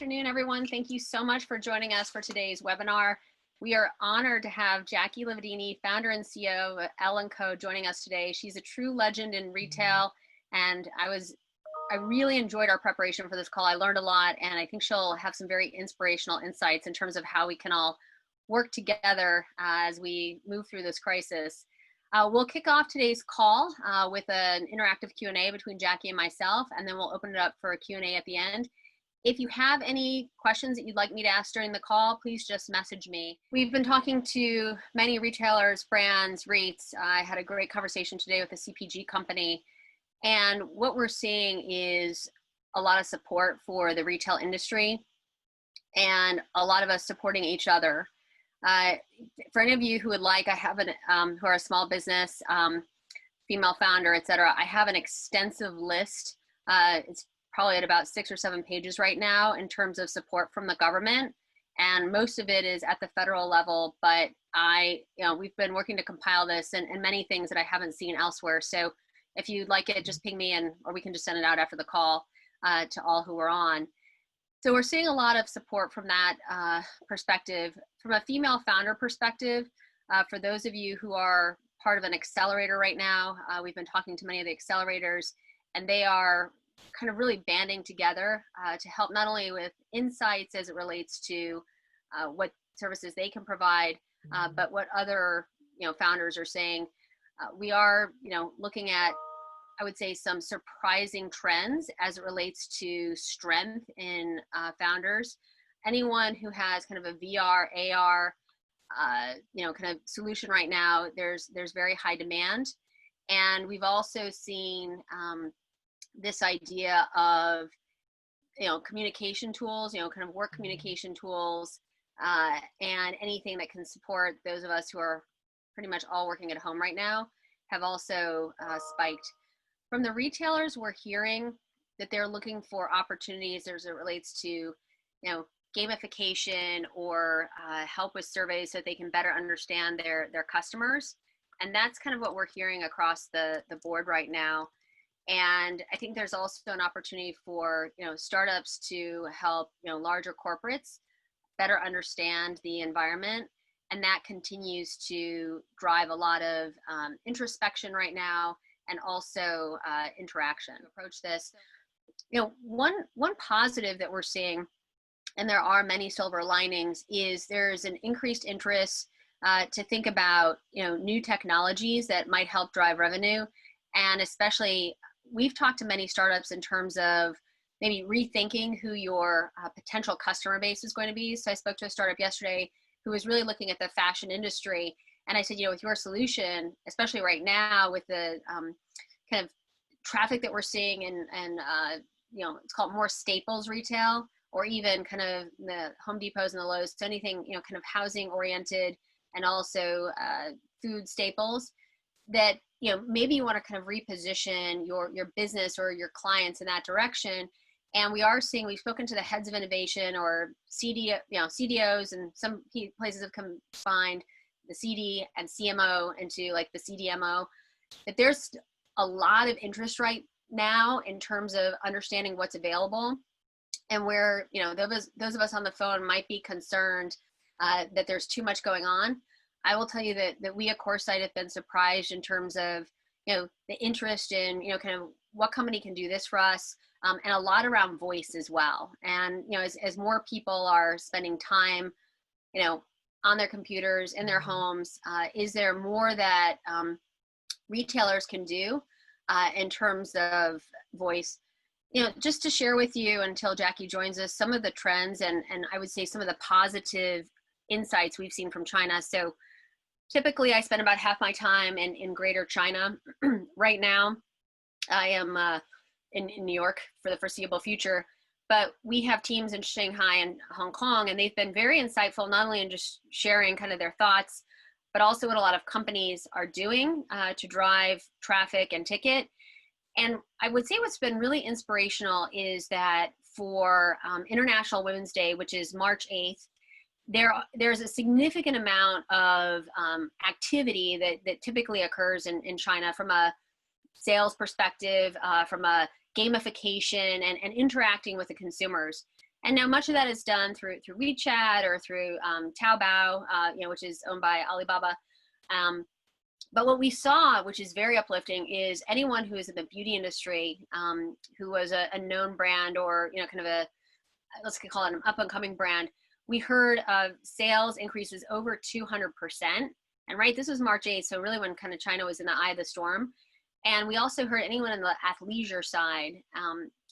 afternoon, everyone. Thank you so much for joining us for today's webinar. We are honored to have Jaqui Lividini, founder and CEO of L & Co, joining us today. She's a true legend in retail, and I really enjoyed our preparation for this call. I learned a lot, and I think she'll have some very inspirational insights in terms of how we can all work together as we move through this crisis. We'll kick off today's call with an interactive Q&A between Jaqui and myself, and then we'll open it up for a Q&A at the end. If you have any questions that you'd like me to ask during the call, please just message me. We've been talking to many retailers, brands, REITs. I had a great conversation today with a CPG company, and what we're seeing is a lot of support for the retail industry and a lot of us supporting each other. For any of you who would like, I have who are a small business, female founder, etc. I have an extensive list. It's probably at about 6 or 7 pages right now in terms of support from the government, and most of it is at the federal level. But we've been working to compile this and many things that I haven't seen elsewhere. So if you'd like it, just ping me, or we can just send it out after the call to all who are on. So we're seeing a lot of support from that perspective. From a female founder perspective, for those of you who are part of an accelerator right now, we've been talking to many of the accelerators, and they are kind of really banding together to help not only with insights as it relates to what services they can provide, but what other founders are saying. We are looking at, I would say, some surprising trends as it relates to strength in founders. Anyone who has kind of a VR, AR, kind of solution right now, there's very high demand. And we've also seen this idea of, communication tools, kind of work communication tools, and anything that can support those of us who are pretty much all working at home right now have also spiked. From the retailers, we're hearing that they're looking for opportunities as it relates to, gamification or help with surveys so that they can better understand their customers. And that's kind of what we're hearing across the board right now. And I think there's also an opportunity for, startups to help, larger corporates better understand the environment. And that continues to drive a lot of introspection right now, and also interaction. Approach this. One positive that we're seeing, and there are many silver linings, is there's an increased interest to think about new technologies that might help drive revenue. And especially, we've talked to many startups in terms of maybe rethinking who your potential customer base is going to be. So I spoke to a startup yesterday who was really looking at the fashion industry. And I said, with your solution, especially right now with the kind of traffic that we're seeing and it's called more staples retail, or even kind of the Home Depots and the Lowe's, so anything, kind of housing oriented, and also food staples, that, maybe you want to kind of reposition your business or your clients in that direction. And we are seeing, we've spoken to the heads of innovation or CDOs, and some places have combined the CD and CMO into like the CDMO, that there's a lot of interest right now in terms of understanding what's available, and where those of us on the phone might be concerned that there's too much going on. I will tell you that we at Coresight have been surprised in terms of the interest in kind of what company can do this for us, and a lot around voice as well. And as more people are spending time on their computers, in their homes, is there more that retailers can do in terms of voice? Just to share with you, until Jaqui joins us, some of the trends and I would say some of the positive insights we've seen from China. So typically I spend about half my time in Greater China. Right now I am in New York for the foreseeable future. But we have teams in Shanghai and Hong Kong, and they've been very insightful, not only in just sharing kind of their thoughts, but also what a lot of companies are doing to drive traffic and ticket. And I would say what's been really inspirational is that for International Women's Day, which is March 8th, there's a significant amount of activity that typically occurs in China from a sales perspective, from a gamification and interacting with the consumers. And now much of that is done through WeChat or through Taobao, which is owned by Alibaba. But what we saw, which is very uplifting, is anyone who is in the beauty industry, who was a known brand or kind of let's call it an up and coming brand, we heard of sales increases over 200%. And right, this was March 8th, so really when kind of China was in the eye of the storm. And we also heard anyone on the athleisure side.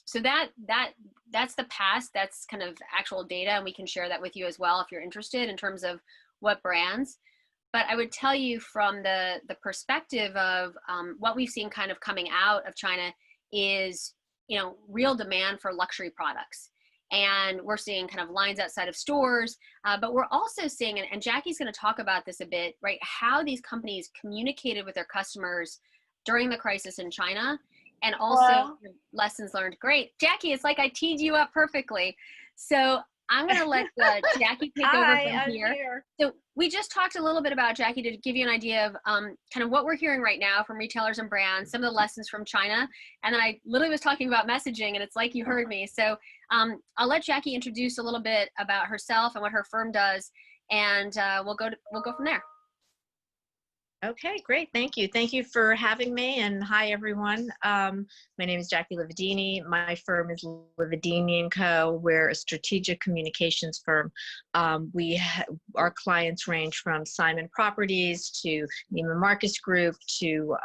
So that's the past. That's kind of actual data, and we can share that with you as well if you're interested in terms of what brands. But I would tell you from the perspective of what we've seen kind of coming out of China is real demand for luxury products. And we're seeing kind of lines outside of stores, but we're also seeing, and Jackie's going to talk about this a bit, right, how these companies communicated with their customers during the crisis in China, and also lessons learned. Great. Jackie, it's like I teed you up perfectly. So I'm going to let Jackie take over from here. So we just talked a little bit about, Jackie, to give you an idea of kind of what we're hearing right now from retailers and brands, some of the lessons from China. And then I literally was talking about messaging, and it's like you heard me. So I'll let Jackie introduce a little bit about herself and what her firm does, and we'll go from there. Okay, great. Thank you. Thank you for having me, and hi, everyone. My name is Jaqui Lividini. My firm is Lividini & Co. We're a strategic communications firm. Our clients range from Simon Properties to Neiman Marcus Group to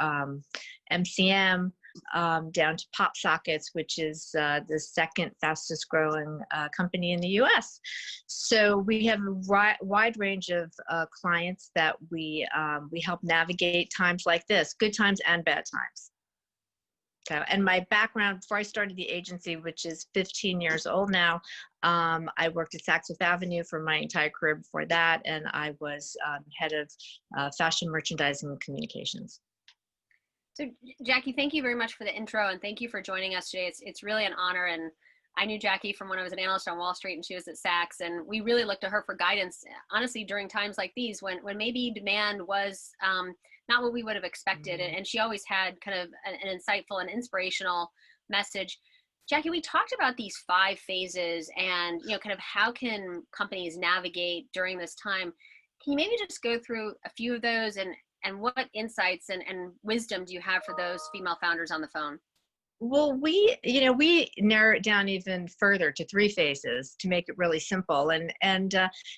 MCM, down to Pop Sockets, which is the second fastest growing company in the US. So we have a wide range of clients that we help navigate times like this, good times and bad times. So, and my background, before I started the agency, which is 15 years old now, I worked at Saks Fifth Avenue for my entire career before that, and I was head of fashion merchandising and communications. So Jackie, thank you very much for the intro, and thank you for joining us today. It's really an honor, and I knew Jackie from when I was an analyst on Wall Street and she was at Saks, and we really looked to her for guidance, honestly, during times like these when maybe demand was not what we would have expected. And she always had kind of an insightful and inspirational message. Jackie, we talked about these 5 phases and kind of how can companies navigate during this time. Can you maybe just go through a few of those, and what insights and wisdom do you have for those female founders on the phone? Well, we narrow it down even further to 3 phases to make it really simple. And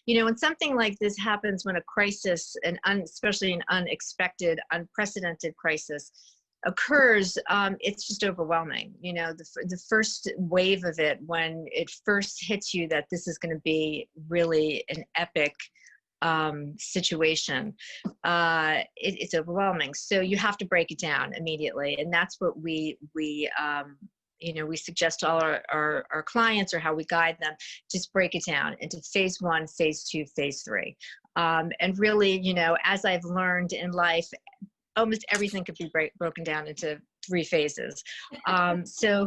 when something like this happens, when a crisis, especially an unexpected, unprecedented crisis occurs, it's just overwhelming. The first wave of it, when it first hits you that this is going to be really an epic situation, it's overwhelming. So you have to break it down immediately, and that's what we suggest to all our clients, or how we guide them. Just break it down into phase 1, phase 2, phase 3, and really, as I've learned in life, almost everything could be broken down into 3 phases. So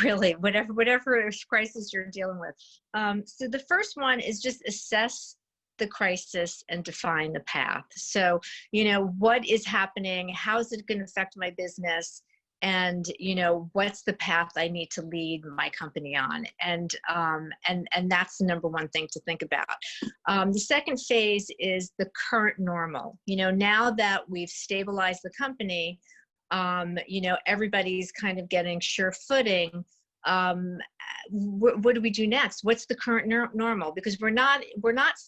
really, whatever crisis you're dealing with. So the first one is just assess the crisis and define the path. So, what is happening? How is it going to affect my business? And, what's the path I need to lead my company on? And that's the number one thing to think about. The second phase is the current normal. Now that we've stabilized the company, everybody's kind of getting sure footing. What do we do next? What's the current normal? Because we're not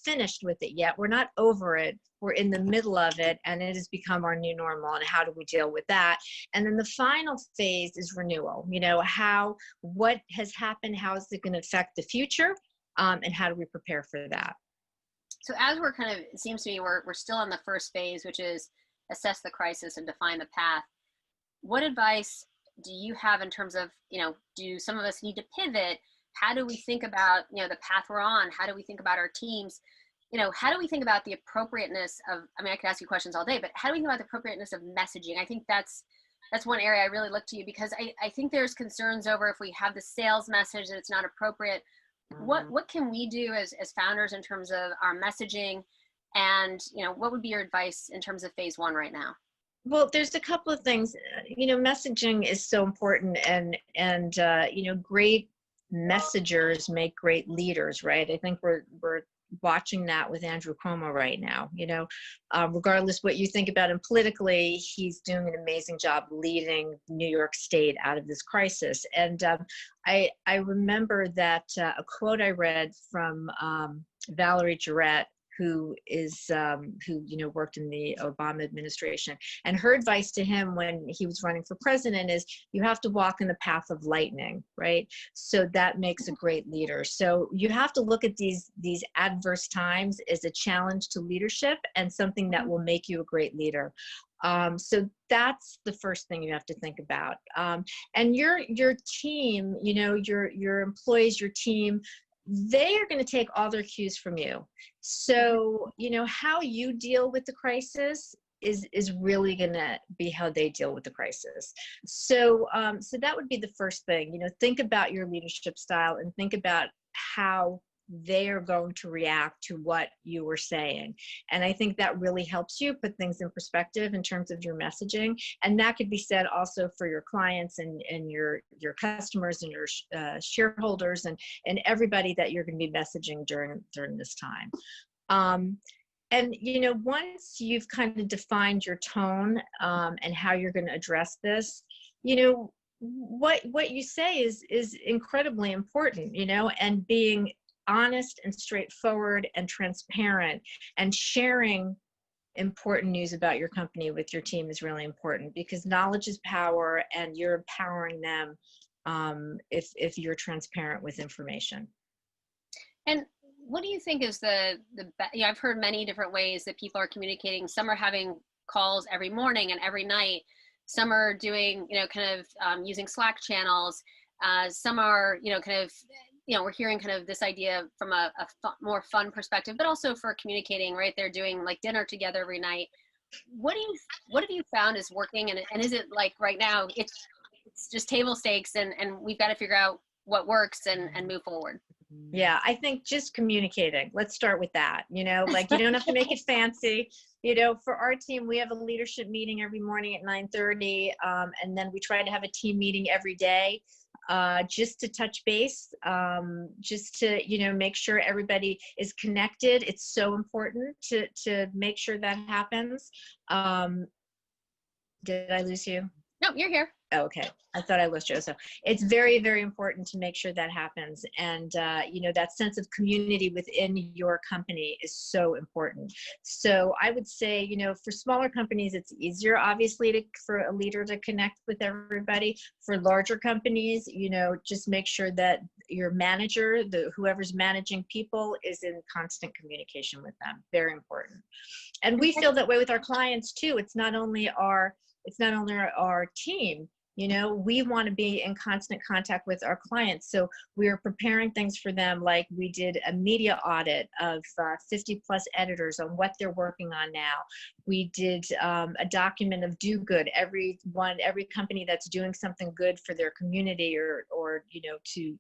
finished with it yet. We're not over it. We're in the middle of it, and it has become our new normal. And how do we deal with that? And then the final phase is renewal. What has happened? How is it going to affect the future? And how do we prepare for that? So as we're kind of, it seems to me we're still in the first phase, which is assess the crisis and define the path. What advice do you have in terms of, do some of us need to pivot? How do we think about, the path we're on? How do we think about our teams? How do we think about the appropriateness of, I could ask you questions all day, but how do we think about the appropriateness of messaging? I think that's one area I really look to you, because I think there's concerns over if we have the sales message that it's not appropriate. What can we do as founders in terms of our messaging? And, what would be your advice in terms of phase 1 right now? Well, there's a couple of things. Messaging is so important, and great messengers make great leaders, right? I think we're watching that with Andrew Cuomo right now. You know, regardless what you think about him politically, he's doing an amazing job leading New York State out of this crisis. And I remember that a quote I read from Valerie Jarrett, who worked in the Obama administration, and her advice to him when he was running for president is, you have to walk in the path of lightning, right? So that makes a great leader. So you have to look at these adverse times as a challenge to leadership and something that will make you a great leader. So that's the first thing you have to think about. And your team, your employees, your team, they are going to take all their cues from you. So, how you deal with the crisis is really going to be how they deal with the crisis. So, so that would be the first thing. Think about your leadership style and think about how they are going to react to what you were saying. And I think that really helps you put things in perspective in terms of your messaging. And that could be said also for your clients and your customers and your shareholders and everybody that you're going to be messaging during this time. And once you've kind of defined your tone and how you're going to address this, what you say is incredibly important, and being honest and straightforward and transparent and sharing important news about your company with your team is really important, because knowledge is power and you're empowering them if you're transparent with information. And what do you think is I've heard many different ways that people are communicating. Some are having calls every morning and every night. Some are doing, using Slack channels. Some are, we're hearing kind of this idea from a more fun perspective, but also for communicating, right? They're doing like dinner together every night. What have you found is working? And is it like right now, it's just table stakes and we've got to figure out what works and move forward? Yeah, I think just communicating. Let's start with that. You don't have to make it fancy. For our team, we have a leadership meeting every morning at 9:30, and then we try to have a team meeting every day, just to touch base, just to make sure everybody is connected. It's so important to make sure that happens. Did I lose you? No, you're here. Oh, okay. I thought I lost you. So it's very, very important to make sure that happens. And, that sense of community within your company is so important. So I would say, for smaller companies, it's easier, obviously, for a leader to connect with everybody. For larger companies, just make sure that your manager, whoever's managing people, is in constant communication with them. Very important. And we feel that way with our clients too. It's not only our team. We want to be in constant contact with our clients. So we're preparing things for them. Like we did a media audit of 50 plus editors on what they're working on now. We did a document of do good. Every company that's doing something good for their community or to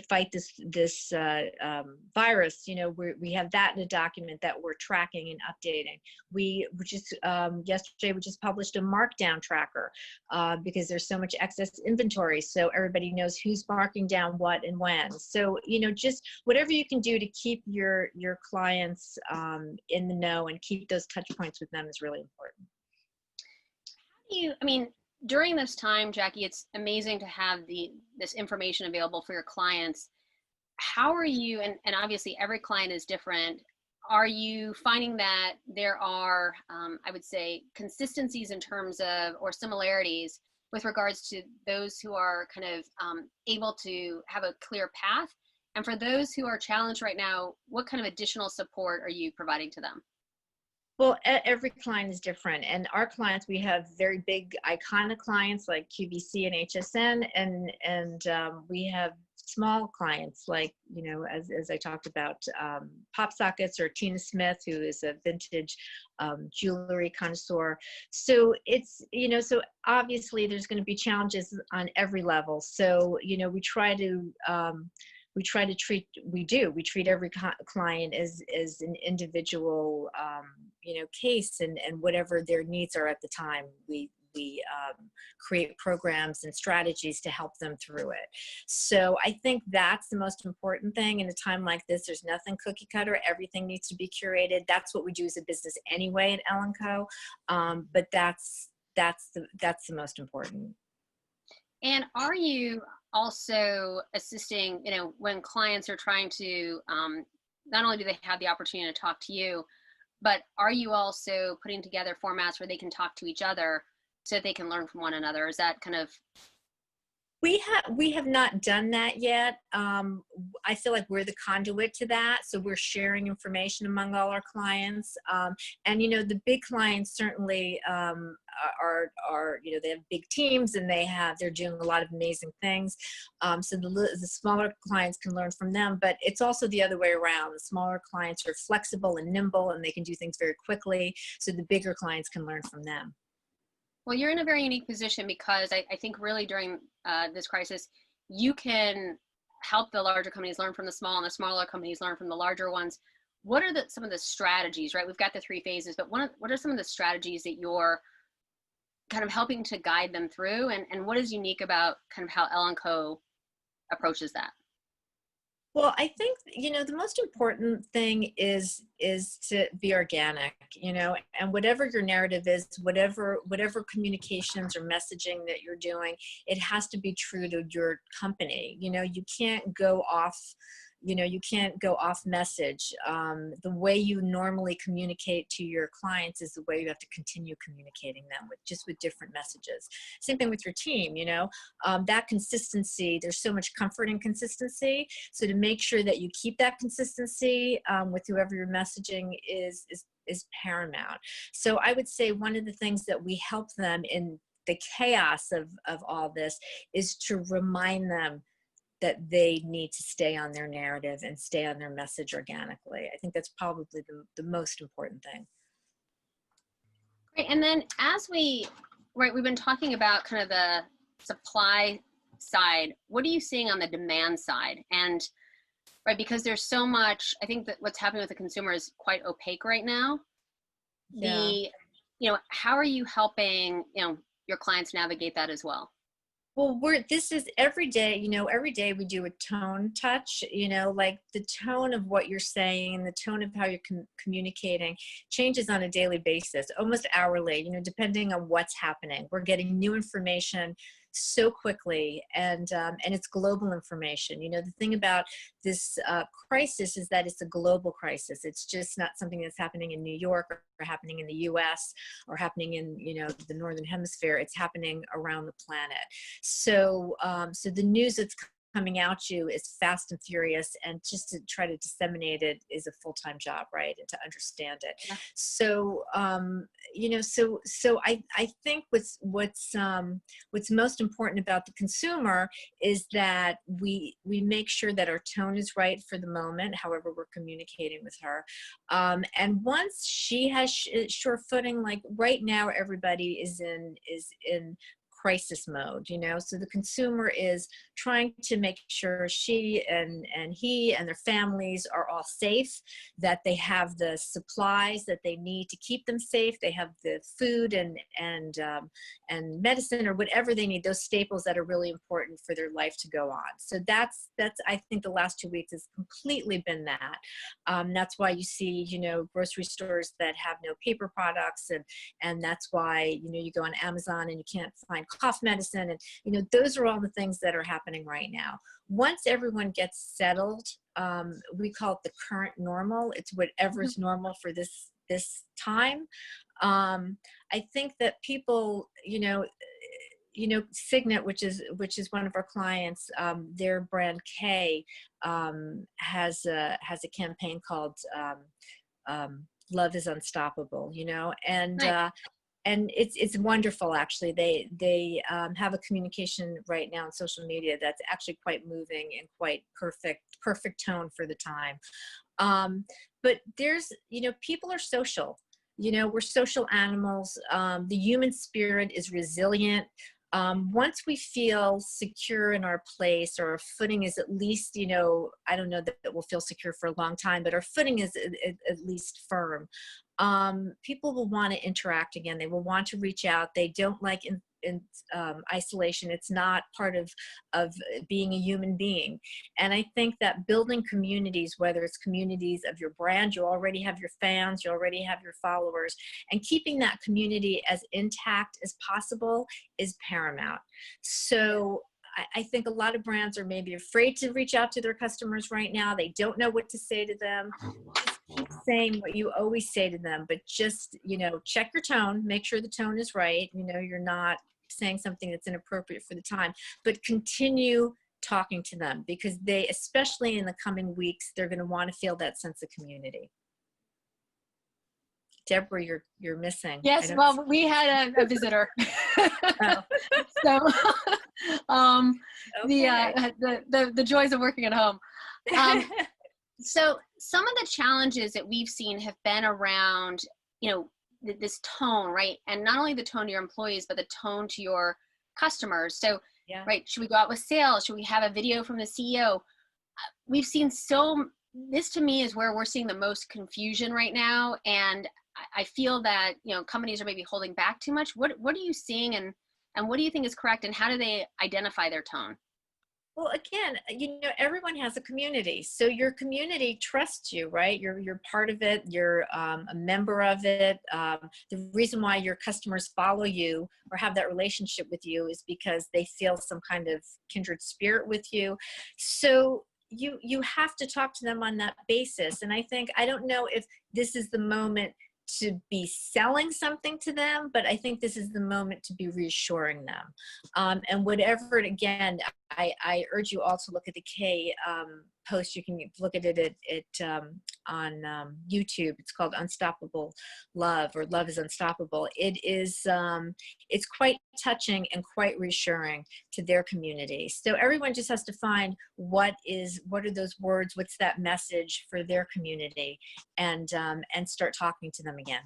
fight this virus, we have that in a document that we're tracking and updating. Yesterday we just published a markdown tracker because there's so much excess inventory, so everybody knows who's marking down what and when. So just whatever you can do to keep your clients in the know and keep those touch points with them is really important. During this time, Jackie, it's amazing to have this information available for your clients. How are you, and obviously every client is different, are you finding that there are, I would say, consistencies in terms of, or similarities with regards to those who are kind of able to have a clear path? And for those who are challenged right now, what kind of additional support are you providing to them? Well, every client is different, and our clients, we have very big iconic clients like QVC and HSN, and we have small clients like, as I talked about, Pop Sockets or Tina Smith, who is a vintage jewelry connoisseur. So it's, so obviously there's going to be challenges on every level. So, we try to treat every client as an individual, case, and whatever their needs are at the time, we create programs and strategies to help them through it. So I think that's the most important thing in a time like this. There's nothing cookie cutter. Everything needs to be curated. That's what we do as a business anyway at L&Co. But that's the most important. And are you also assisting, when clients are trying to, not only do they have the opportunity to talk to you, but are you also putting together formats where they can talk to each other so that they can learn from one another? Is that kind of... We have not done that yet. I feel like we're the conduit to that. So we're sharing information among all our clients. And, the big clients certainly are they have big teams and they're doing a lot of amazing things. So the smaller clients can learn from them, but it's also the other way around. The smaller clients are flexible and nimble and they can do things very quickly. So the bigger clients can learn from them. Well, you're in a very unique position because I think really during this crisis, you can help the larger companies learn from the small and the smaller companies learn from the larger ones. What are some of the strategies, right? We've got the 3 phases, but what are some of the strategies that you're kind of helping to guide them through? And what is unique about kind of how L&Co approaches that? Well, I think, the most important thing is to be organic, and whatever your narrative is, whatever communications or messaging that you're doing, it has to be true to your company. You can't go off, you can't go off message. The way you normally communicate to your clients is the way you have to continue communicating them with different messages. Same thing with your team, that consistency, there's so much comfort in consistency. So to make sure that you keep that consistency with whoever your messaging is paramount. So I would say one of the things that we help them in the chaos of all this is to remind them that they need to stay on their narrative and stay on their message organically. I think that's probably the most important thing. Great. And then we've been talking about kind of the supply side. What are you seeing on the demand side? And because there's so much, I think that what's happening with the consumer is quite opaque right now. Yeah. How are you helping, your clients navigate that as well? Well, this is every day, every day we do a tone touch, like the tone of what you're saying and the tone of how you're communicating changes on a daily basis, almost hourly, depending on what's happening. We're getting new information so quickly, and it's global information. The thing about this crisis is that it's a global crisis. It's just not something that's happening in New York or happening in the US or happening in the Northern Hemisphere. It's happening around the planet. So so the news that's coming at you is fast and furious, and just to try to disseminate it is a full-time job, right? And to understand it. Yeah. So so I think what's most important about the consumer is that we make sure that our tone is right for the moment, however we're communicating with her. And once she has sure footing, like right now everybody is in crisis mode, so the consumer is trying to make sure she and he and their families are all safe, that they have the supplies that they need to keep them safe, they have the food and medicine or whatever they need, those staples that are really important for their life to go on. So that's I think the last 2 weeks has completely been that. That's why you see grocery stores that have no paper products, and that's why you go on Amazon and you can't find cough medicine, and those are all the things that are happening right now. Once everyone gets settled, we call it the current normal. It's whatever's normal for this time. I think that people, Signet, which is one of our clients, their brand K has a campaign called Love is Unstoppable, and right. And it's wonderful, actually. They have a communication right now on social media that's actually quite moving and quite perfect tone for the time. But there's, people are social. We're social animals. The human spirit is resilient. Once we feel secure in our place, or our footing is at least, you know, I don't know that we'll feel secure for a long time, but our footing is at least firm. People will want to interact again. They will want to reach out. They don't like in isolation. It's not part of being a human being. And I think that building communities, whether it's communities of your brand, you already have your fans, you already have your followers, and keeping that community as intact as possible is paramount. So I think a lot of brands are maybe afraid to reach out to their customers right now. They don't know what to say to them. Just keep saying what you always say to them, but just, you know, check your tone, make sure the tone is right. You know, you're not saying something that's inappropriate for the time, but continue talking to them, because they, especially in the coming weeks, they're going to want to feel that sense of community. Deborah, you're missing. Yes, well, we had a visitor. Oh. So Okay. the joys of working at home. So some of the challenges that we've seen have been around, you know, this tone, right? And not only the tone to your employees, but the tone to your customers. So, Yeah. right, should we go out with sales? Should we have a video from the CEO? We've seen this to me is where we're seeing the most confusion right now. And I feel that, you know, companies are maybe holding back too much. What are you seeing, and what do you think is correct, and how do they identify their tone? Well, again, you know, everyone has a community. So your community trusts you, right? You're part of it. You're a member of it. The reason why your customers follow you or have that relationship with you is because they feel some kind of kindred spirit with you. So you have to talk to them on that basis. And I don't know if this is the moment to be selling something to them, but I think this is the moment to be reassuring them. And whatever, again, I urge you all to look at the K post. You can look at it on YouTube. It's called Unstoppable Love, or Love is Unstoppable. It is, it's quite touching and quite reassuring to their community. So everyone just has to find what are those words, what's that message for their community, and start talking to them again.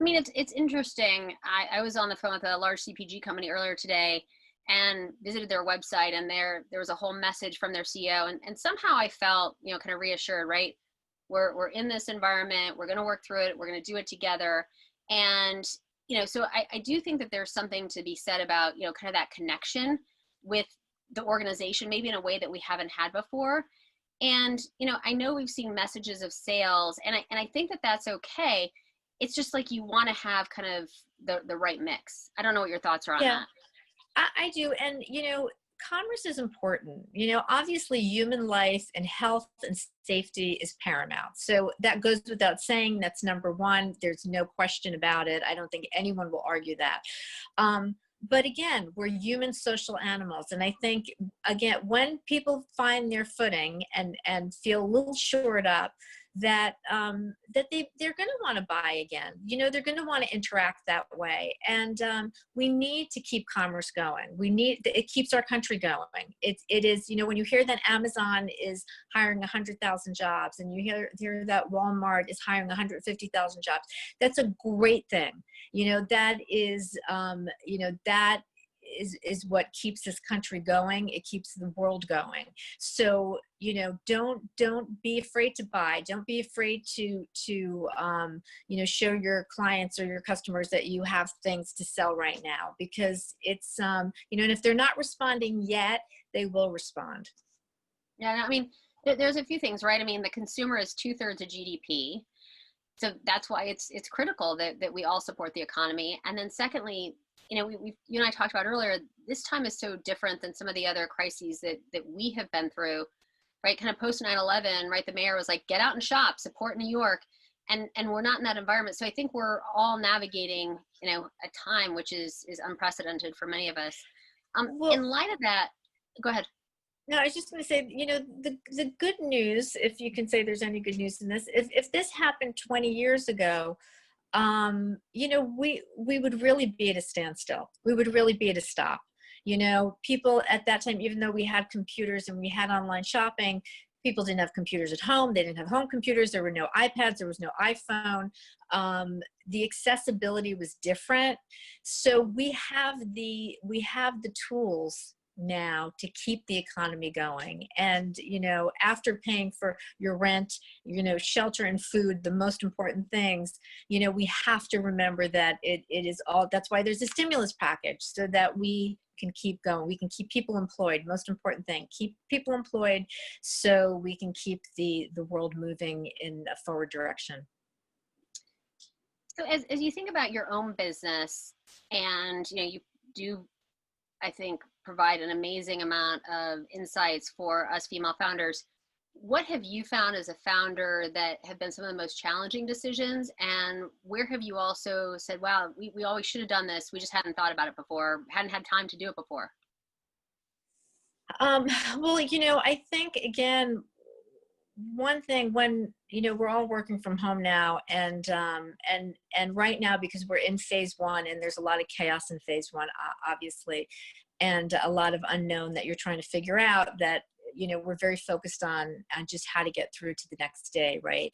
I mean, it's interesting. I was on the phone with a large CPG company earlier today and visited their website, and there was a whole message from their CEO, and somehow I felt, you know, kind of reassured, right? We're in this environment, we're going to work through it, we're going to do it together. And, you know, so I do think that there's something to be said about, you know, kind of that connection with the organization, maybe in a way that we haven't had before. And, you know, I know we've seen messages of sales, and I think that that's okay. It's just like you want to have kind of the right mix. I don't know what your thoughts are on that. I do. And, you know, commerce is important. You know, obviously human life and health and safety is paramount. So that goes without saying. That's number one. There's no question about it. I don't think anyone will argue that. But again, we're human social animals. And I think, again, when people find their footing and feel a little shored up, that they're going to want to buy again. You know, they're going to want to interact that way. And we need to keep commerce going. It keeps our country going. It is, you know, when you hear that Amazon is hiring 100,000 jobs, and you hear that Walmart is hiring 150,000 jobs, that's a great thing. You know, that is, you know, that is what keeps this country going. It keeps the world going. So, you know, don't be afraid to buy. Don't be afraid to you know, show your clients or your customers that you have things to sell right now, because it's, you know, and if they're not responding yet, they will respond. Yeah, I mean, there's a few things, right? I mean, the consumer is 2/3 of GDP. So that's why it's critical that we all support the economy. And then secondly, you know, you and I talked about earlier, this time is so different than some of the other crises that we have been through, right? Kind of post 9/11, right? The mayor was like, get out and shop, support New York. And we're not in that environment. So I think we're all navigating, you know, a time which is unprecedented for many of us. Well, in light of that, go ahead. No, I was just going to say, you know, the good news, if you can say there's any good news in this, if this happened 20 years ago, you know, we would really be at a standstill. We would really be at a stop. You know, people at that time, even though we had computers and we had online shopping, people didn't have computers at home. They didn't have home computers. There were no iPads. There was no iPhone. The accessibility was different. So we have the tools now to keep the economy going. And, you know, after paying for your rent, you know, shelter and food, the most important things, you know, we have to remember that it is all, that's why there's a stimulus package, so that we can keep going. We can keep people employed. Most important thing, keep people employed so we can keep the world moving in a forward direction. So as you think about your own business, and you know, you do, I think, provide an amazing amount of insights for us female founders, what have you found as a founder that have been some of the most challenging decisions, and where have you also said, wow, we always should have done this, we just hadn't thought about it before, hadn't had time to do it before? Well, you know, I think, again, one thing, when, you know, we're all working from home now, and right now, because we're in phase one, and there's a lot of chaos in phase one, obviously, and a lot of unknown that you're trying to figure out, that, you know, we're very focused on just how to get through to the next day, right?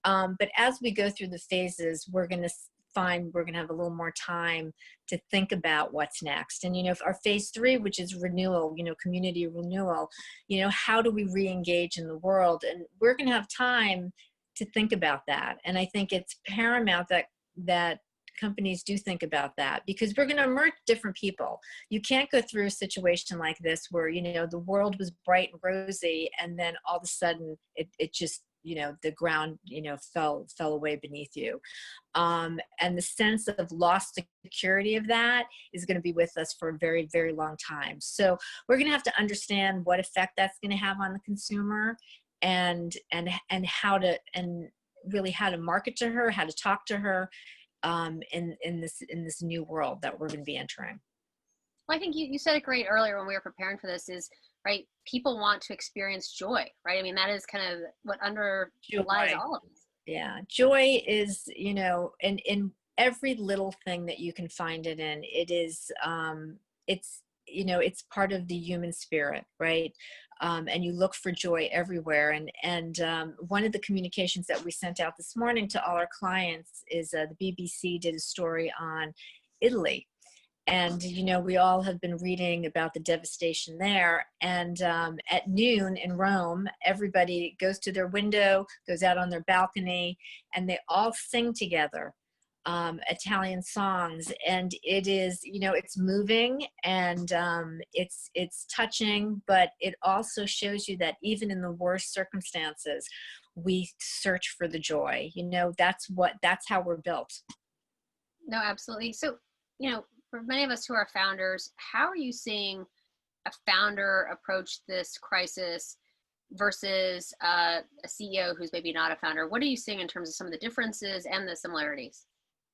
But as we go through the phases, we're going to find we're going to have a little more time to think about what's next. And, you know, our phase three, which is renewal, you know, community renewal, you know, how do we re-engage in the world? And we're going to have time to think about that. And I think it's paramount that companies do think about that, because we're going to emerge different people. You can't go through a situation like this where, you know, the world was bright and rosy, and then all of a sudden it just, you know, the ground, you know, fell away beneath you. And the sense of lost security of that is going to be with us for a very, very long time. So we're going to have to understand what effect that's going to have on the consumer, and how to, and really how to market to her, how to talk to her, in this new world that we're going to be entering. Well, I think you said it great earlier when we were preparing for this, is right, people want to experience joy, right? I mean, that is kind of what underlies all of this. Yeah, joy is, you know, in every little thing that you can find it in. It is, it's, you know, it's part of the human spirit, right? And you look for joy everywhere. And one of the communications that we sent out this morning to all our clients is the BBC did a story on Italy. And, you know, we all have been reading about the devastation there. And at noon in Rome, everybody goes to their window, goes out on their balcony, and they all sing together Italian songs. And it is, you know, it's moving, and it's touching, but it also shows you that even in the worst circumstances, we search for the joy. You know, that's how we're built. No, absolutely. So, you know, for many of us who are founders, how are you seeing a founder approach this crisis versus a CEO who's maybe not a founder? What are you seeing in terms of some of the differences and the similarities?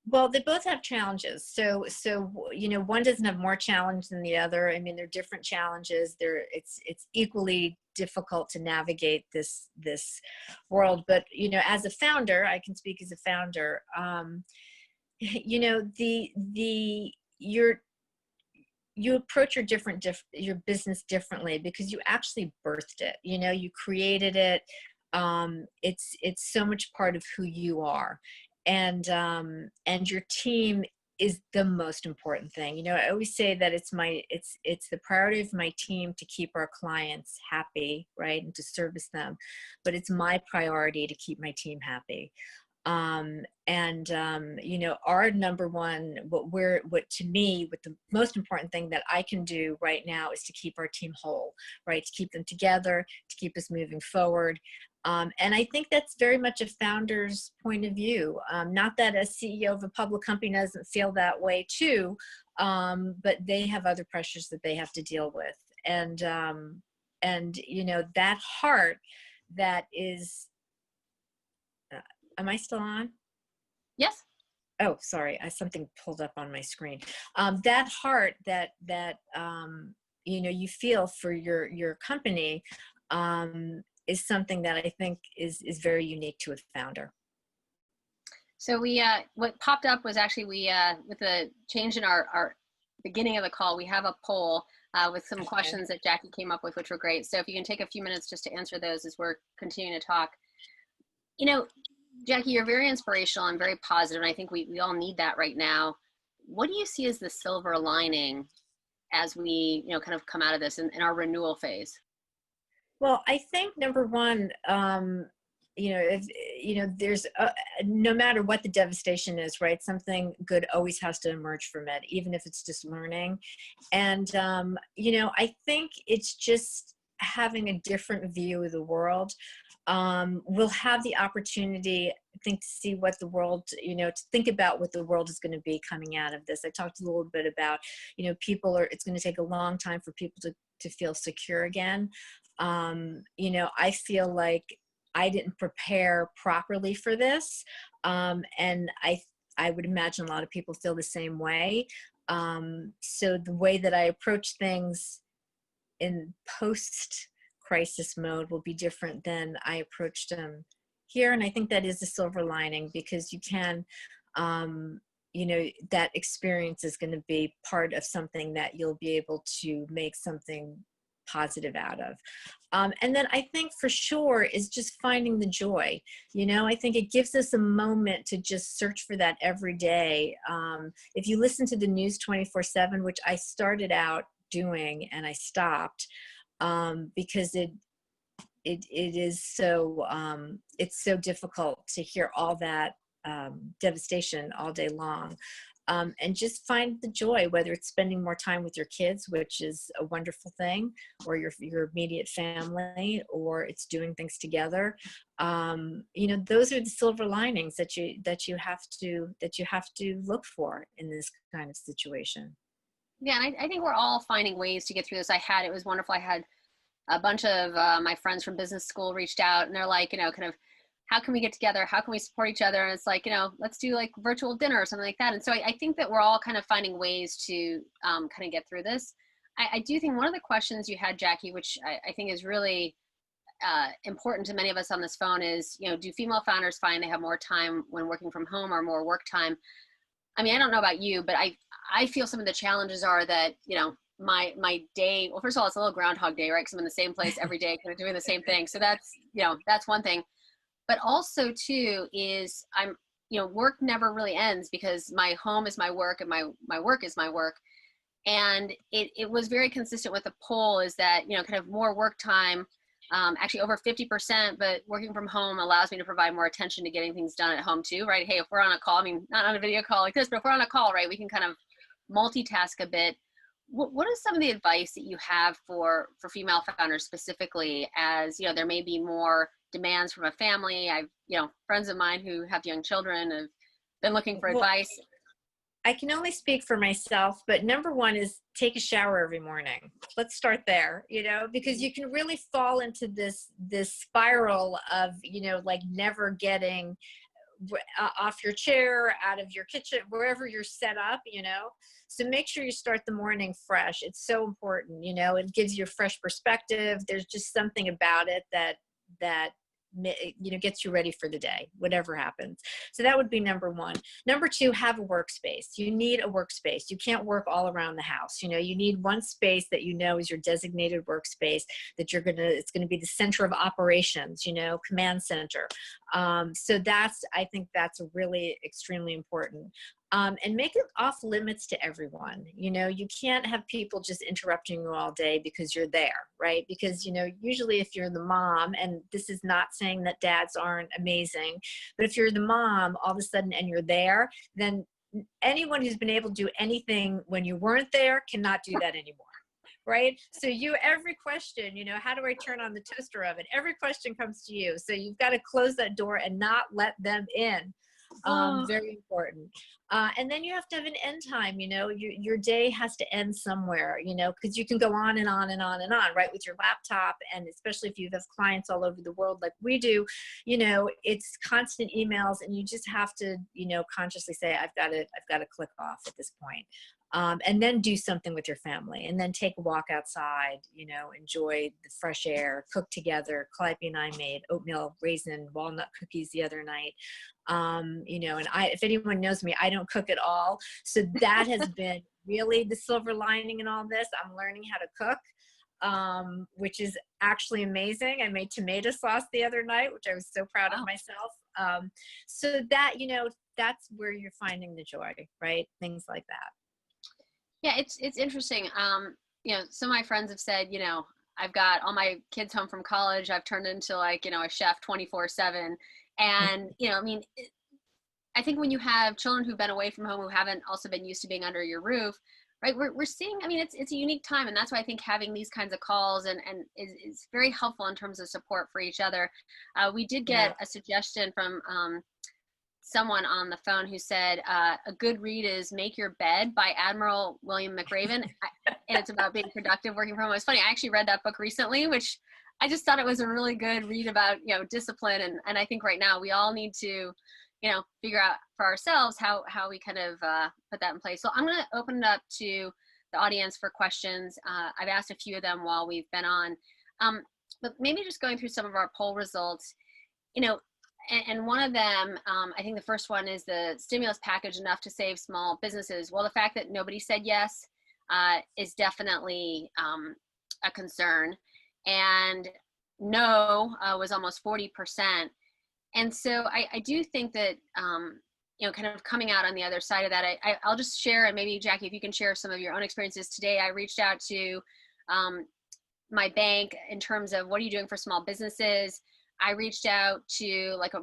Well, they both have challenges. So, you know, one doesn't have more challenge than the other. I mean, they're different challenges. It's equally difficult to navigate this world. But, you know, as a founder, I can speak as a founder. You know, you approach your business differently, because you actually birthed it. You know, you created it. It's so much part of who you are. And your team is the most important thing. You know, I always say that it's the priority of my team to keep our clients happy, right, and to service them, but it's my priority to keep my team happy. You know, our number one, what to me, what the most important thing that I can do right now is to keep our team whole, right? To keep them together, to keep us moving forward. And I think that's very much a founder's point of view. Not that a CEO of a public company doesn't feel that way too, but they have other pressures that they have to deal with. And you know, that heart that is, am I still on? Yes. Oh, sorry, something pulled up on my screen. That heart that you know, you feel for your company is something that I think is very unique to a founder. So we what popped up was actually we with the change in our beginning of the call, we have a poll with some questions that Jackie came up with, which were great. So if you can take a few minutes just to answer those as we're continuing to talk. You know, Jackie, you're very inspirational and very positive, and I think we all need that right now. What do you see as the silver lining as we, you know, kind of come out of this in our renewal phase? Well, I think number one, you know, if, you know, there's no matter what the devastation is, right? Something good always has to emerge from it, even if it's just learning. And, you know, I think it's just having a different view of the world. We'll have the opportunity, I think, to see what the world, you know, to think about what the world is going to be coming out of this. I talked a little bit about, you know, it's going to take a long time for people to feel secure again. You know, I feel like I didn't prepare properly for this. And I would imagine a lot of people feel the same way. So the way that I approach things in post-crisis mode will be different than I approached them here. And I think that is a silver lining, because you can, you know, that experience is going to be part of something that you'll be able to make something positive out of. And then I think for sure is just finding the joy. You know, I think it gives us a moment to just search for that every day. If you listen to the news 24/7, which I started out doing and I stopped, because it is so, it's so difficult to hear all that devastation all day long. And just find the joy, whether it's spending more time with your kids, which is a wonderful thing, or your immediate family, or it's doing things together. You know, those are the silver linings that you have to look for in this kind of situation. Yeah, and I think we're all finding ways to get through this. It was wonderful. I had a bunch of my friends from business school reached out, and they're like, you know, kind of, how can we get together? How can we support each other? And it's like, you know, let's do like virtual dinner or something like that. And so I think that we're all kind of finding ways to kind of get through this. I do think one of the questions you had, Jackie, which I think is really important to many of us on this phone is, you know, do female founders find they have more time when working from home or more work time? I mean, I don't know about you, but I feel some of the challenges are that, you know, my day, well, first of all, it's a little Groundhog Day, right? Because I'm in the same place every day, kind of doing the same thing. So that's, you know, that's one thing. But also too is you know, work never really ends, because my home is my work and my work is my work. And it was very consistent with the poll, is that, you know, kind of more work time, actually over 50%, but working from home allows me to provide more attention to getting things done at home too, right? Hey, if we're on a call, I mean, not on a video call like this, but if we're on a call, right, we can kind of multitask a bit. What is some of the advice that you have for female founders specifically, as, you know, there may be more demands from a family? I've, you know, friends of mine who have young children have been looking for advice. I can only speak for myself, but number one is take a shower every morning. Let's start there, you know, because you can really fall into this spiral of, you know, like never getting off your chair, out of your kitchen, wherever you're set up, you know. So make sure you start the morning fresh. It's so important, you know. It gives you a fresh perspective. There's just something about it that you know, gets you ready for the day, whatever happens. So that would be number one. Number two, have a workspace. You need a workspace. You can't work all around the house. You know, you need one space that you know is your designated workspace, that it's going to be the center of operations, you know, command center. So I think that's really extremely important. And make it off limits to everyone. You know, you can't have people just interrupting you all day because you're there, right? Because, you know, usually if you're the mom, and this is not saying that dads aren't amazing, but if you're the mom all of a sudden and you're there, then anyone who's been able to do anything when you weren't there cannot do that anymore. Right? So every question, you know, how do I turn on the toaster oven? Every question comes to you. So you've got to close that door and not let them in. Very important. And then you have to have an end time, you know, your day has to end somewhere, you know, because you can go on and on and on and on, right, with your laptop. And especially if you have clients all over the world like we do, you know, it's constant emails, and you just have to, you know, consciously say, I've got to click off at this point. And then do something with your family, and then take a walk outside, you know, enjoy the fresh air, cook together. Calliope and I made oatmeal, raisin, walnut cookies the other night. You know, and if anyone knows me, I don't cook at all. So that has been really the silver lining in all this. I'm learning how to cook, which is actually amazing. I made tomato sauce the other night, which I was so proud of myself. So that, you know, that's where you're finding the joy, right? Things like that. Yeah, it's interesting. You know, some of my friends have said, you know, I've got all my kids home from college. I've turned into, like, you know, a chef 24/7. And, you know, I mean, I think when you have children who've been away from home, who haven't also been used to being under your roof, right? We're seeing, I mean, it's a unique time. And that's why I think having these kinds of calls and is very helpful in terms of support for each other. We did get a suggestion from someone on the phone who said a good read is Make Your Bed by Admiral William McRaven. And it's about being productive working from home. It's funny, I actually read that book recently, which I just thought it was a really good read about, you know, discipline. And I think right now we all need to, you know, figure out for ourselves how we kind of put that in place. So I'm going to open it up to the audience for questions. I've asked a few of them while we've been on, but maybe just going through some of our poll results, you know, and one of them, I think the first one is the stimulus package enough to save small businesses. Well, the fact that nobody said yes is definitely a concern, and no was almost 40%. And so I do think that, you know, kind of coming out on the other side of that, I'll just share, and maybe Jackie, if you can share some of your own experiences today. I reached out to my bank in terms of what are you doing for small businesses. I reached out to like a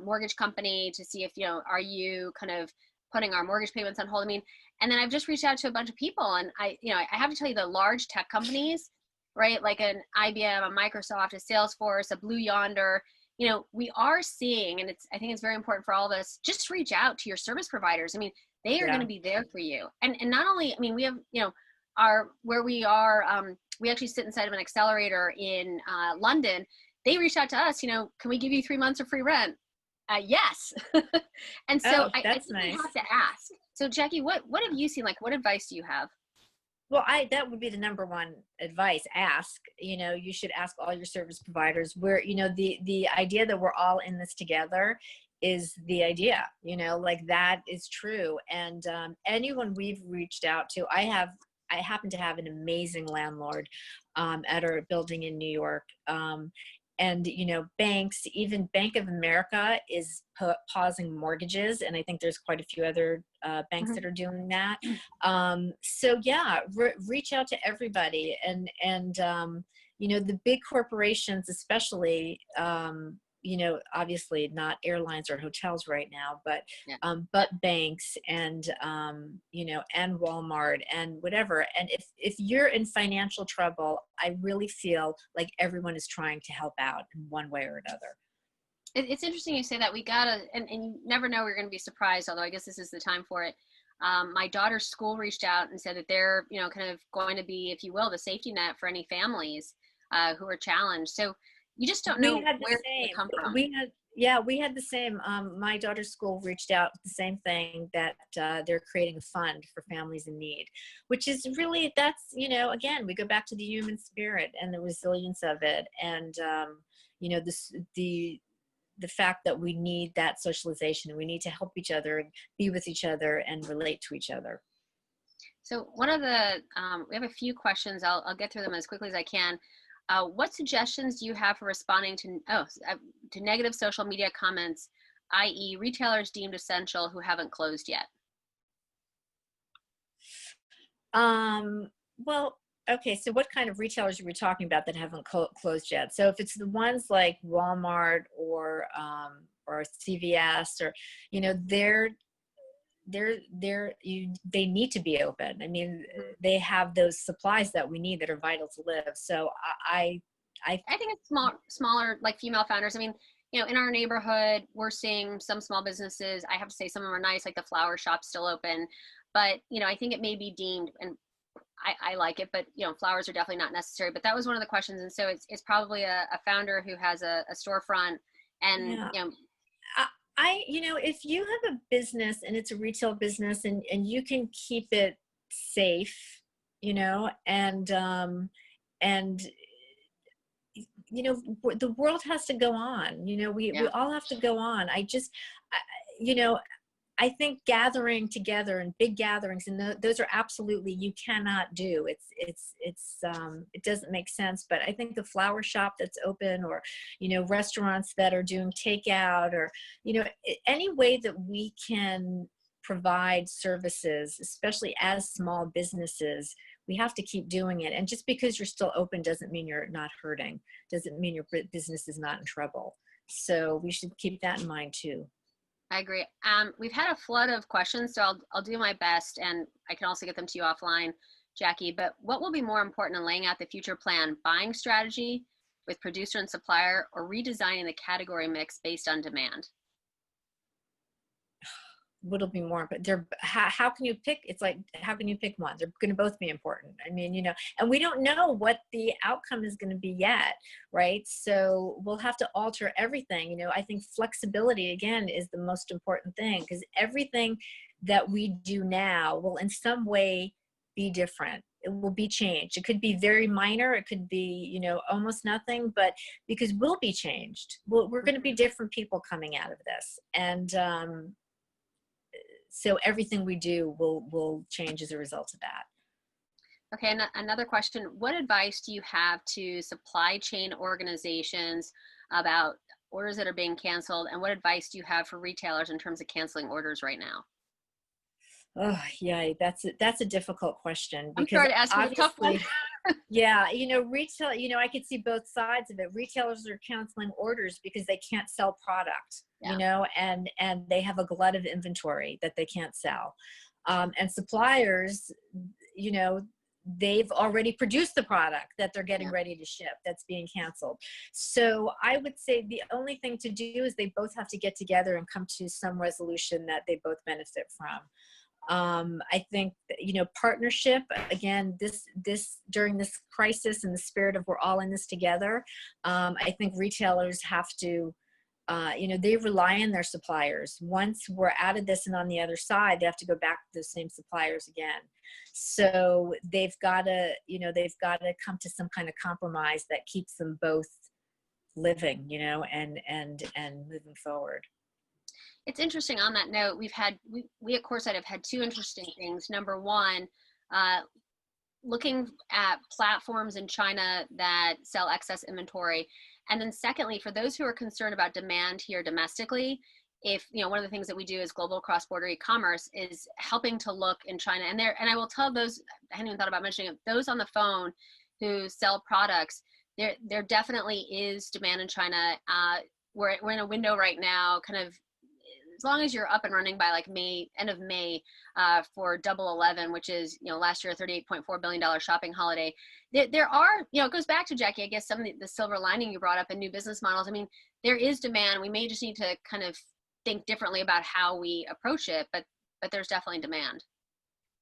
mortgage company to see if, you know, are you kind of putting our mortgage payments on hold? I mean, and then I've just reached out to a bunch of people, and you know, I have to tell you, the large tech companies, right? Like an IBM, a Microsoft, a Salesforce, a Blue Yonder, you know, we are seeing, and I think it's very important for all of us, just reach out to your service providers. I mean, they are going to be there for you. And not only, I mean, we have, you know, where we are, we actually sit inside of an accelerator in London. They reached out to us, you know, can we give you 3 months of free rent? Yes. And so I think we have to ask. So Jackie, what have you seen? Like, what advice do you have? Well, that would be the number one advice. Ask, you know, you should ask all your service providers where, you know, the idea that we're all in this together is the idea, you know, like that is true. And anyone we've reached out to, I happen to have an amazing landlord at our building in New York. And, you know, banks, even Bank of America is pausing mortgages. And I think there's quite a few other banks that are doing that. So yeah, reach out to everybody. And you know, the big corporations, especially, you know, obviously not airlines or hotels right now, but banks and, you know, and Walmart and whatever. And if you're in financial trouble, I really feel like everyone is trying to help out in one way or another. It's interesting you say that. We gotta, and you never know, we're going to be surprised, although I guess this is the time for it. My daughter's school reached out and said that they're, you know, kind of going to be, if you will, the safety net for any families who are challenged. So you just don't know where they come from. We had the same. My daughter's school reached out with the same thing, that they're creating a fund for families in need, which is really, that's, you know, again, we go back to the human spirit and the resilience of it. And, you know, the fact that we need that socialization, we need to help each other, be with each other, and relate to each other. So one of the, we have a few questions. I'll get through them as quickly as I can. What suggestions do you have for responding to negative social media comments, i.e. retailers deemed essential who haven't closed yet? Well, okay, so what kind of retailers are we talking about that haven't closed yet? So if it's the ones like Walmart or CVS, or, you know, they need to be open. I mean, they have those supplies that we need that are vital to live. So I think it's smaller, like female founders. I mean, you know, in our neighborhood, we're seeing some small businesses. I have to say some of them are nice, like the flower shop's still open. But, you know, I think it may be deemed, and I like it, but, you know, flowers are definitely not necessary. But that was one of the questions. And so it's probably a founder who has a storefront, and, you know, you know, if you have a business and it's a retail business and you can keep it safe, you know, and you know, the world has to go on, you know, we all have to go on. You know, I think gathering together and big gatherings, and those are absolutely, you cannot do. It doesn't make sense. But I think the flower shop that's open, or, you know, restaurants that are doing takeout, or, you know, any way that we can provide services, especially as small businesses, we have to keep doing it. And just because you're still open doesn't mean you're not hurting, doesn't mean your business is not in trouble. So we should keep that in mind too. I agree. We've had a flood of questions, so I'll do my best, and I can also get them to you offline, Jackie. But what will be more important in laying out the future plan? Buying strategy with producer and supplier, or redesigning the category mix based on demand? What'll be more, but how can you pick? It's like, how can you pick one? They're going to both be important. I mean, you know, and we don't know what the outcome is going to be yet, right? So we'll have to alter everything. You know, I think flexibility, again, is the most important thing, because everything that we do now will in some way be different. It will be changed. It could be very minor. It could be, you know, almost nothing, but because we'll be changed. We're going to be different people coming out of this. And, so everything we do will change as a result of that. Okay, and another question. What advice do you have to supply chain organizations about orders that are being canceled? And what advice do you have for retailers in terms of canceling orders right now? Oh, yeah, that's a difficult question. I'm sorry to ask you a tough one. Yeah, you know, retail, you know, I could see both sides of it. Retailers are canceling orders because they can't sell product, Yeah. you know, and they have a glut of inventory that they can't sell. And suppliers, you know, they've already produced the product that they're getting ready to ship that's being canceled. So I would say the only thing to do is they both have to get together and come to some resolution that they both benefit from. I think, you know, partnership, again, this during this crisis, in the spirit of we're all in this together, I think retailers have to, you know, they rely on their suppliers. Once we're out of this and on the other side, they have to go back to the same suppliers again. So they've got to, you know, they've got to come to some kind of compromise that keeps them both living, you know, and moving forward. It's interesting on that note, we at Coresight have had two interesting things. Number one, looking at platforms in China that sell excess inventory. And then secondly, for those who are concerned about demand here domestically, if, you know, one of the things that we do as global cross-border e-commerce is helping to look in China. And I will tell those, I hadn't even thought about mentioning it, those on the phone who sell products, there definitely is demand in China. We're in a window right now, kind of, as long as you're up and running by like end of May, for Double 11, which is, you know, last year, $38.4 billion shopping holiday. There are, you know, it goes back to, Jackie, I guess some of the silver lining you brought up in new business models. I mean, there is demand. We may just need to kind of think differently about how we approach it, but there's definitely demand.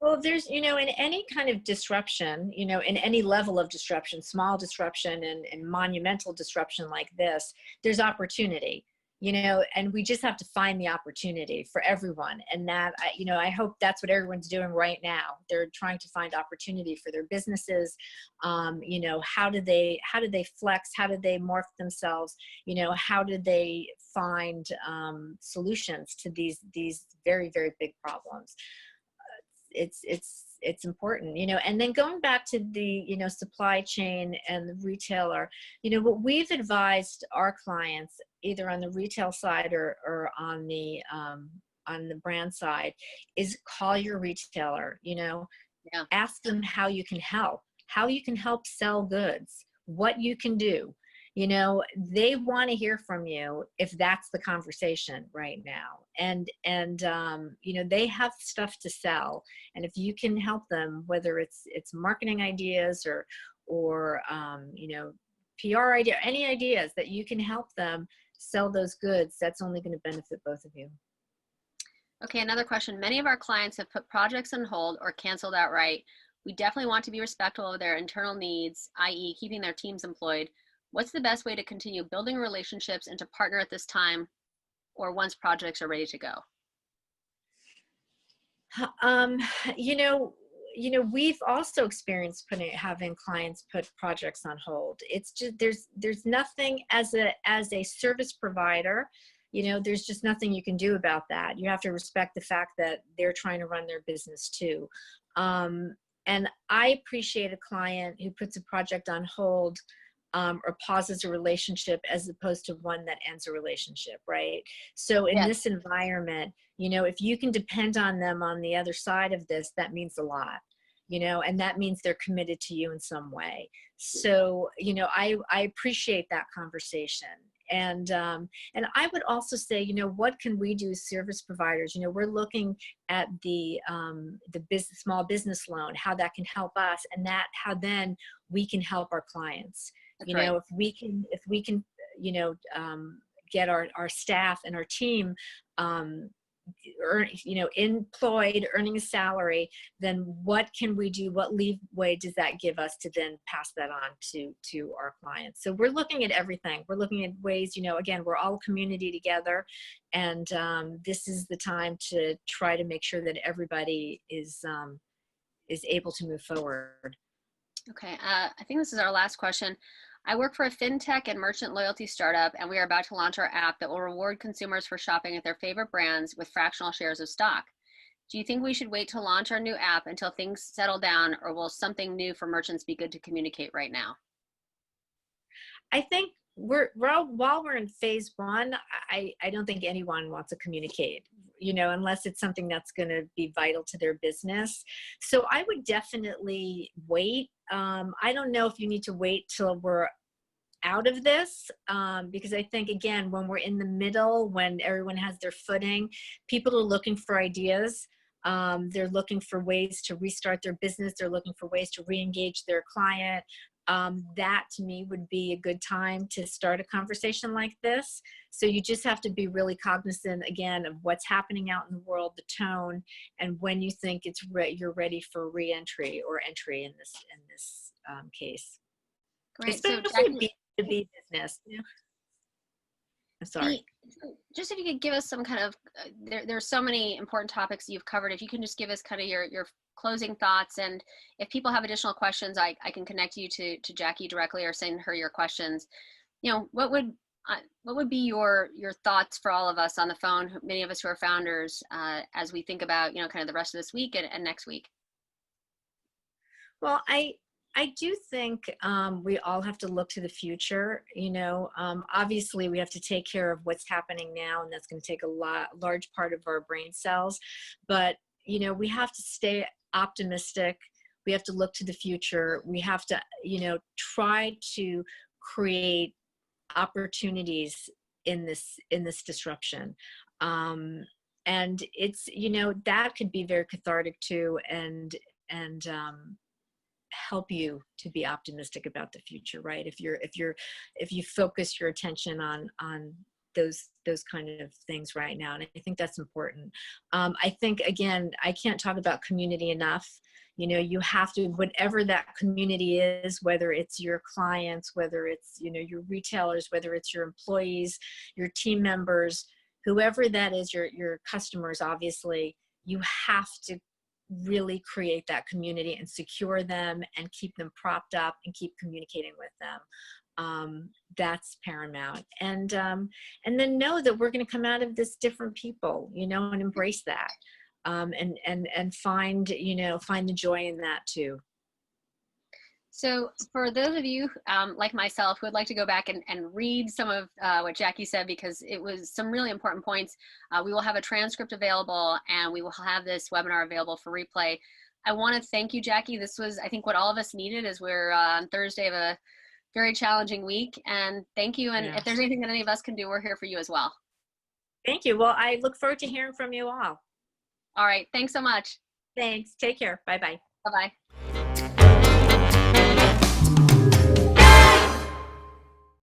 Well, there's, you know, in any kind of disruption, you know, in any level of disruption, small disruption and monumental disruption like this, there's opportunity. You know, and we just have to find the opportunity for everyone. And that, you know, I hope that's what everyone's doing right now. They're trying to find opportunity for their businesses. You know, how do they flex? How do they morph themselves? You know, how do they find solutions to these very, very big problems? It's important, you know. And then going back to the, you know, supply chain and the retailer, you know, what we've advised our clients, either on the retail side or on the brand side, is call your retailer, you know. Yeah. Ask them how you can help sell goods, what you can do. You know, they want to hear from you if that's the conversation right now. And you know, they have stuff to sell. And if you can help them, whether it's marketing ideas or you know, PR idea, any ideas that you can help them sell those goods, that's only going to benefit both of you. Okay, another question. Many of our clients have put projects on hold or canceled outright. We definitely want to be respectful of their internal needs, i.e. keeping their teams employed. What's the best way to continue building relationships and to partner at this time or once projects are ready to go? You know, we've also experienced having clients put projects on hold. It's just, there's nothing as a service provider, there's just nothing you can do about that. You have to respect the fact that they're trying to run their business too. And I appreciate a client who puts a project on hold or pauses a relationship as opposed to one that ends a relationship, right? So in Yes. this environment, if you can depend on them on the other side of this, that means a lot, and that means they're committed to you in some way. So, I appreciate that conversation. And I would also say, what can we do as service providers? We're looking at the small business loan, how that can help us, and how then we can help our clients. That's right. If we can, get our staff and our team, employed, earning a salary, then what can we do? What leeway does that give us to then pass that on to our clients? So we're looking at everything. We're looking at ways, again, we're all a community together, and this is the time to try to make sure that everybody is able to move forward. Okay, I think this is our last question. I work for a fintech and merchant loyalty startup, and we are about to launch our app that will reward consumers for shopping at their favorite brands with fractional shares of stock. Do you think we should wait to launch our new app until things settle down, or will something new for merchants be good to communicate right now? I think while we're in phase one, I don't think anyone wants to communicate, unless it's something that's going to be vital to their business. So I would definitely wait. I don't know if you need to wait till we're out of this, because I think, again, when we're in the middle, when everyone has their footing, people are looking for ideas. They're looking for ways to restart their business. They're looking for ways to re-engage their client. That to me would be a good time to start a conversation like this. So you just have to be really cognizant, again, of what's happening out in the world, the tone, and when you think you're ready for re-entry or entry in this case. Great. So Especially B2B business. I'm sorry. Just if you could give us some kind of, there's so many important topics you've covered. If you can just give us kind of your closing thoughts, and if people have additional questions, I can connect you to Jaqui directly or send her your questions. What would be your thoughts for all of us on the phone, many of us who are founders, as we think about, kind of the rest of this week and next week? Well, I do think we all have to look to the future. Obviously we have to take care of what's happening now, and that's going to take a large part of our brain cells. But we have to stay optimistic. We have to look to the future. We have to, try to create opportunities in this disruption. And it's, that could be very cathartic too, and help you to be optimistic about the future, right? If you focus your attention on those kind of things right now, and I think that's important. I think, again, I can't talk about community enough. You have to, whatever that community is, whether it's your clients, whether it's your retailers, whether it's your employees, your team members, whoever that is, your customers, obviously, you have to really create that community and secure them and keep them propped up and keep communicating with them. That's paramount. And then know that we're going to come out of this different people, and embrace that, and find the joy in that too. So for those of you like myself who would like to go back and read some of what Jaqui said, because it was some really important points, we will have a transcript available, and we will have this webinar available for replay. I want to thank you, Jaqui. This was, I think, what all of us needed as we're on Thursday of a very challenging week. And thank you. And Yeah. If there's anything that any of us can do, we're here for you as well. Thank you. Well, I look forward to hearing from you all. All right. Thanks so much. Thanks. Take care. Bye-bye. Bye-bye.